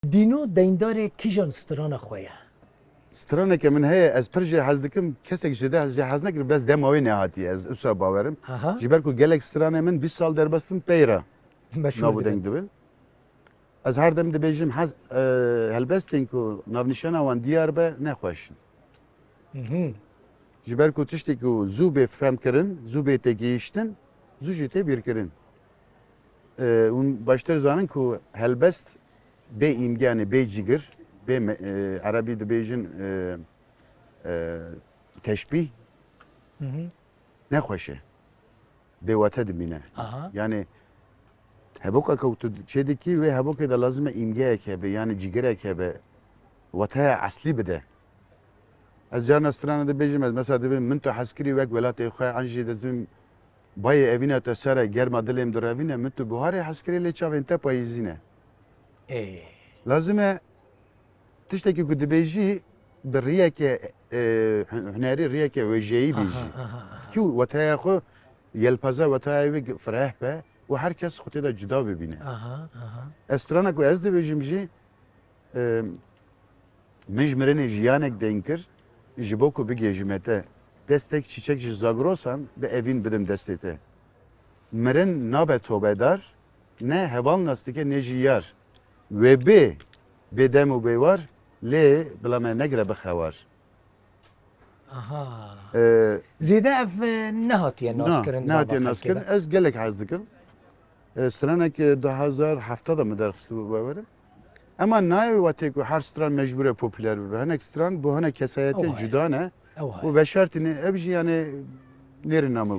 دینو دیندار کیجان ستران خویه Strana ke min heye ez pir jê hez dikim kesek ji de jê hez nekirim bez demawê nehatiye ez wisa bawerim. Aha. Ji ber ku gelek stranê min 20 sal derbastim peyra مشهور navû deng دبن. dibin. Ez her dem dibêjim hez helbestên ku navnîşana wan diyar be nexweşin. Ji ber ku tiştê ku zû bê femkirin, zû bê te gihîştin, zû jî tê bîrkirin. Hûn baştir zanin ku helbest bê îmganê, bê cigir, bê Erebî dibêjin teşbîh nexweş e. Bêwate dibîne. Aha. Yani heboka ku tu çêdikî wê hebokê de lazim e îmgeyek hebe yani cigirek hebe. Wataya eslî bide. Ez carna strana dibêjim ez mesela dibim min tu hezkirî wek welatê xwe an jî dizim bayê evîne te sere germa dilêm direvîne min tu buharê hezkirê lê çavên te payîzîne. ای Lazim e tiştekî ku dibêjî bi riyekê hunerî riyekê wêjeyî bêjî. Kû wetaya xwe yelpaze wetaya wê fireh be û herkes xwe tê de cuda bibîne. aha aha Ez strana ku ez dibêjim jî min ji mirinê jiyanek deng kir ji bo ku bigê me te destek çiçek ji zagrosan bi evîn bidim destê te. Mirin nabe tobedar ne heval nas dike ne jî yar. Wê bê bêdem û bêwar lê bila me negire bixewar. aha Ee, زیده اف نهاتیه ناس کرن Ne hatiye nas kirin ez gelek hez dikim. Stranek 2007'da mı derxistî bu bawerim. Ama nayê wetê ku her stran mecbur e popüler bibe. Hinek stran bu hinek kesayetên Oy. cuda ne. اوه Bu veşartîne ev jî yani nêrî namı